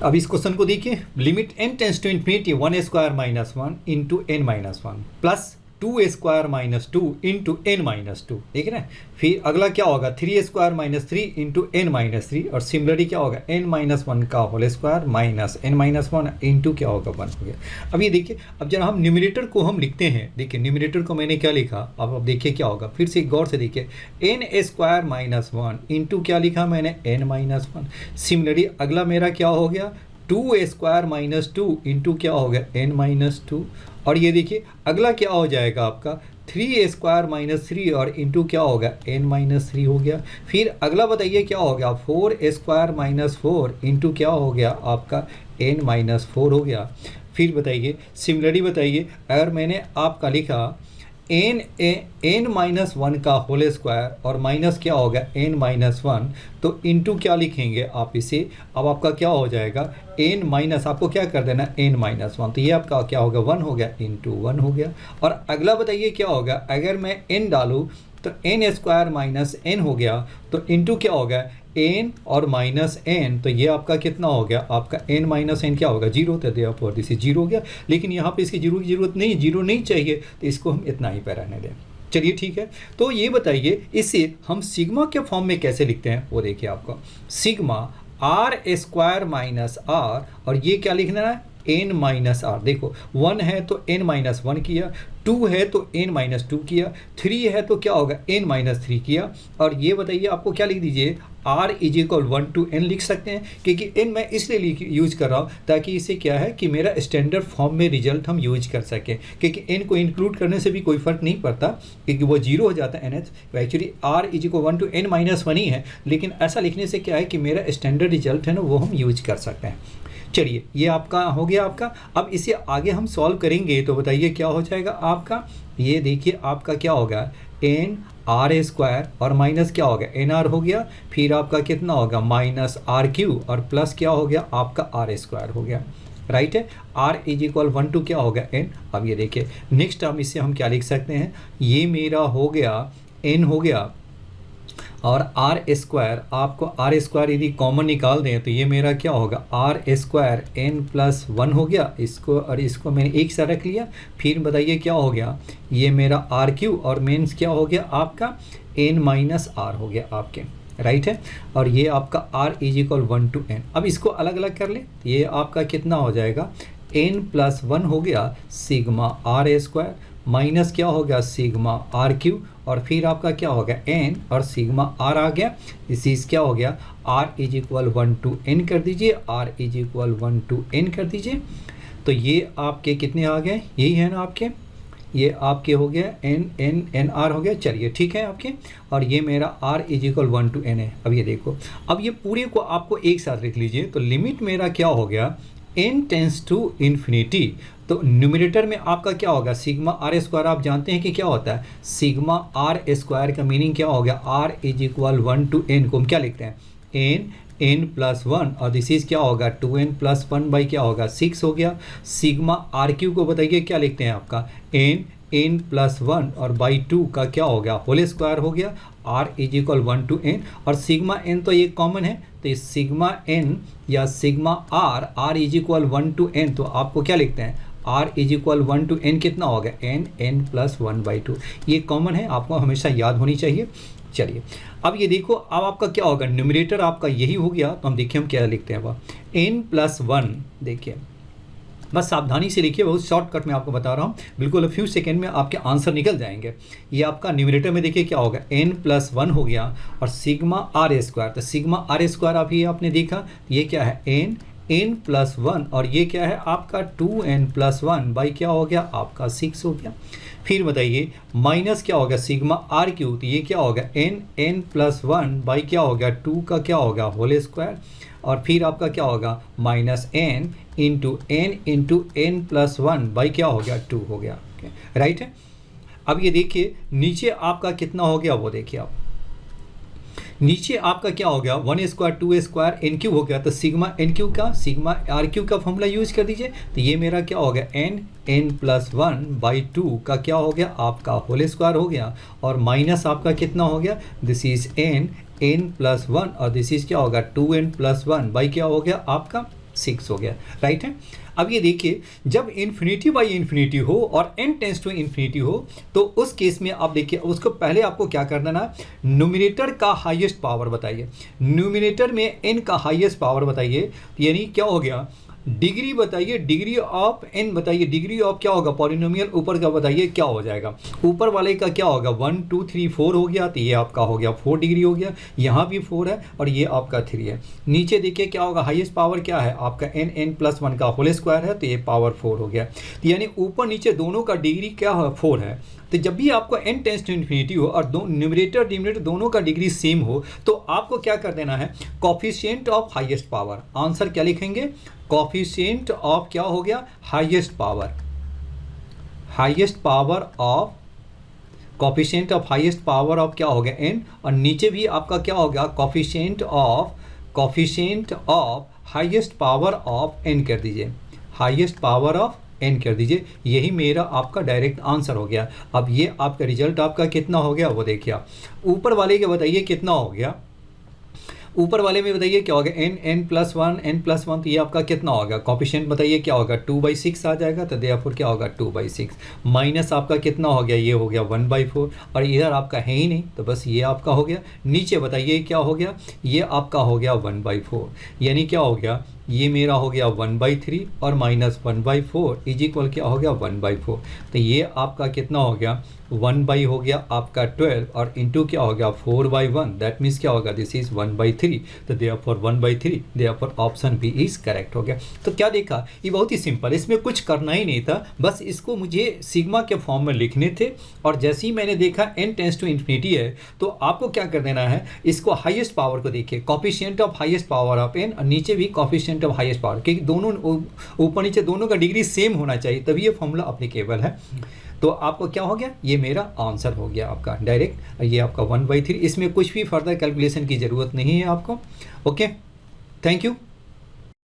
अब इस क्वेश्चन को देखिए, limit n tends to infinity 1² - 1 into n - 1 plus 2² - 2 into n - 2, ठीक है ना। फिर अगला क्या होगा 3² - 3 इंटू n - 3, और सिमिलरली क्या होगा n - 1 का whole square minus n - 1 into क्या होगा 1 हो गया। अब ये देखिए, अब जब हम न्यूमरेटर को हम लिखते हैं, देखिए न्यूमरेटर को मैंने क्या लिखा, अब देखिए क्या होगा, फिर से गौर से देखिए n² - 1 इंटू क्या लिखा मैंने n - 1। सिमिलरली अगला मेरा क्या हो गया 2² - 2 इंटू क्या हो गया n - 2, और ये देखिए अगला क्या हो जाएगा आपका 3² - 3 और इंटू क्या होगा n - 3 हो गया। फिर अगला बताइए क्या हो गया 4² - 4 इंटू क्या हो गया आपका n - 4 हो गया। फिर बताइए सिमिलरली बताइए, अगर मैंने आपका लिखा n -1 का होल स्क्वायर और माइनस क्या होगा n - 1, तो इंटू क्या लिखेंगे आप इसे, अब आपका क्या हो जाएगा n माइनस आपको क्या कर देना n - 1, तो ये आपका क्या होगा 1 हो गया इंटू 1 हो गया। और अगला बताइए क्या होगा, अगर मैं n डालूँ तो n² - n हो गया, तो इंटू क्या होगा n और माइनस n, तो ये आपका कितना हो गया आपका n - n क्या होगा 0, तो देयरफॉर दिस इज 0 हो गया। लेकिन यहाँ पे इसकी 0 की ज़रूरत नहीं, 0 नहीं चाहिए, तो इसको हम इतना ही पे रहने दें। चलिए ठीक है, तो ये बताइए इसे हम सिग्मा के फॉर्म में कैसे लिखते हैं, वो देखिए आपको सिग्मा r² - r, और ये क्या लिखना है n - r। देखो 1 है तो n - 1 किया, 2 है तो n - 2 किया, 3 है तो क्या होगा n - 3 किया, और ये बताइए आपको क्या लिख दीजिए r = 1 to n लिख सकते हैं, क्योंकि n मैं इसलिए यूज कर रहा हूँ ताकि इसे क्या है कि मेरा स्टैंडर्ड फॉर्म में रिजल्ट हम यूज कर सकें, क्योंकि n को इंक्लूड करने से भी कोई फ़र्क नहीं पड़ता क्योंकि वो 0 हो जाता है nth, actually r = 1 to n - 1 ही है, लेकिन ऐसा लिखने से क्या है कि मेरा स्टैंडर्ड रिजल्ट है ना वो हम यूज कर सकते हैं। चलिए ये आपका हो गया आपका। अब इसे आगे हम सॉल्व करेंगे तो बताइए क्या हो जाएगा आपका, ये देखिए आपका क्या होगा n r² और माइनस क्या होगा nr हो गया, फिर आपका कितना होगा -rq और प्लस क्या हो गया आपका r² हो गया, राइट है। r = 1 to क्या होगा n। अब ये देखिए नेक्स्ट हम इससे हम क्या लिख सकते हैं, ये मेरा हो गया n हो गया, और r² आपको r² यदि कॉमन निकाल दें तो ये मेरा क्या होगा r² n+1 हो गया, इसको और इसको मैंने एक साथ रख लिया। फिर बताइए क्या हो गया, ये मेरा rq और मेंस क्या हो गया आपका n - r हो गया आपके, राइट है। और ये आपका r = 1 to n। अब इसको अलग अलग कर ले, ये आपका कितना हो जाएगा n+1 हो गया सिग्मा r² माइनस क्या हो गया सिग्मा rq, और फिर आपका क्या हो गया n और सिग्मा r आ गया, इस क्या हो गया r = 1 to n कर दीजिए, r = 1 to n कर दीजिए। तो ये आपके कितने आ गए, यही है ना आपके, ये आपके हो गया n r हो गया। चलिए ठीक है आपके, और ये मेरा r = 1 to n है। अब ये देखो, अब ये पूरे को आपको एक साथ लिख लीजिए, तो लिमिट मेरा क्या हो गया n टेंस टू इन्फिनिटी, तो न्यूमरेटर में आपका क्या होगा सिग्मा r², आप जानते हैं कि क्या होता है सिग्मा r² का मीनिंग क्या हो गया r = 1 to n को हम क्या लिखते हैं n+1, और दिस इज क्या होगा 2n+1 बाई क्या होगा 6 हो गया। सिग्मा rq को बताइए क्या लिखते हैं आपका n+1 और बाई 2 का क्या हो गया होल स्क्वायर हो गया, r = 1 to n, और सिग्मा n तो ये कॉमन है, तो इस सिग्मा n या सिग्मा r = 1 to n, तो आपको क्या लिखते हैं r = 1 to n कितना होगा n+1/2, ये कॉमन है, आपको हमेशा याद होनी चाहिए। चलिए अब ये देखो, अब आपका क्या होगा न्यूमरेटर आपका यही हो गया, तो हम देखिए हम क्या लिखते हैं वह n+1, देखिए बस सावधानी से लिखिए, बहुत शॉर्टकट में आपको बता रहा हूँ, बिल्कुल फ्यू सेकंड में आपके आंसर निकल जाएंगे। ये आपका न्यूमरेटर में देखिए क्या होगा n+1 हो गया, और सिग्मा r², तो सिग्मा r² अभी आपने देखा ये क्या है n+1, और ये क्या है आपका 2n+1 बाई क्या हो गया आपका 6 हो गया। फिर बताइए माइनस क्या होगा सिग्मा rq, तो ये क्या होगा n+1 बाई क्या हो गया 2 का क्या होगा होल स्क्वायर, और फिर आपका क्या होगा -n इंटू n+1 बाई क्या हो गया 2 हो गया, राइट है। अब ये देखिए नीचे आपका कितना हो गया, वो देखिए आप नीचे आपका क्या हो गया 1² 2² n³ हो गया, तो सिग्मा n³ का सिग्मा r³ का फॉर्मूला यूज कर दीजिए, तो ये मेरा क्या हो गया n+1 बाई 2 का क्या हो गया आपका होल स्क्वायर हो गया, और माइनस आपका कितना हो गया दिस इज n+1, और दिस इज क्या होगा 2n+1 बाई क्या हो गया आपका 6 हो गया, राइट है। अब ये देखिए, जब इन्फिनिटी बाई इन्फिनिटी हो और n टेंस टू इन्फिनिटी हो तो उस केस में आप देखिए, उसको पहले आपको क्या कर देना, न्यूमिनेटर का हाईएस्ट पावर बताइए। न्यूमिनेटर में n का हाईएस्ट पावर बताइए, यानी क्या हो गया, डिग्री बताइए, डिग्री ऑफ n बताइए, डिग्री ऑफ क्या होगा, पॉलिनोमियल ऊपर का बताइए क्या हो जाएगा। ऊपर वाले का क्या होगा, 1 2 3 4 हो गया, तो ये आपका हो गया 4 डिग्री हो गया, यहाँ भी 4 है और ये आपका 3 है। नीचे देखिए क्या होगा, हाईएस्ट पावर क्या है आपका, n+1 का होल स्क्वायर है, तो ये पावर 4 हो गया। तो यानी ऊपर नीचे दोनों का डिग्री क्या है, 4 है। तो जब भी आपको n टेंस टू इन्फिनिटी हो और न्यूमरेटर डिनोमिनेटर दोनों का डिग्री सेम हो तो आपको क्या कर देना है, coefficient of highest power. Answer क्या लिखेंगे, कोफिशिएंट ऑफ क्या हो गया, highest power, highest power of, coefficient of highest power of क्या हो गया n, और नीचे भी आपका क्या होगा, coefficient of highest power of n कर दीजिए, हाईएस्ट पावर ऑफ n कर दीजिए। यही मेरा आपका डायरेक्ट आंसर हो गया। अब ये आपका रिजल्ट आपका कितना हो गया वो देखिए आप। ऊपर वाले के बताइए कितना हो गया, ऊपर वाले में बताइए क्या होगा, n+1 तो ये आपका कितना होगा, कोफिशिएंट बताइए क्या होगा, 2/6 आ जाएगा, तो देयरफॉर क्या होगा 2/6, माइनस आपका कितना हो गया, ये हो गया 1/4, और इधर आपका है ही नहीं तो बस ये आपका हो गया। नीचे बताइए क्या हो गया, ये आपका हो गया 1/4, यानी क्या हो गया, ये मेरा हो गया 1/3 और माइनस 1/4 इज इक्वल क्या हो गया 1/4। तो ये आपका कितना हो गया, 1 हो गया आपका 12 और इंटू क्या हो गया 4/1, दैट मीन्स क्या होगा, दिस इज 1/3, तो therefore 1/3, therefore option B is correct हो गया। तो क्या देखा, ये बहुत ही सिंपल, इसमें कुछ करना ही नहीं था, बस इसको मुझे सिग्मा के फॉर्म में लिखने थे। और जैसे ही मैंने देखा n टेंस टू इन्फिनिटी है तो आपको क्या कर देना है, इसको हाईएस्ट पावर को देखिए, coefficient of highest power of n, और नीचे भी कोफिशिएंट ऑफ हाईएस्ट पावर, क्योंकि दोनों ऊपर नीचे दोनों का डिग्री सेम होना चाहिए तभी ये फॉर्मूला एप्लीकेबल है। तो आपको क्या हो गया, ये मेरा आंसर हो गया आपका डायरेक्ट, ये आपका 1/3, इसमें कुछ भी फर्दर कैलकुलेशन की ज़रूरत नहीं है आपको। Okay, thank you.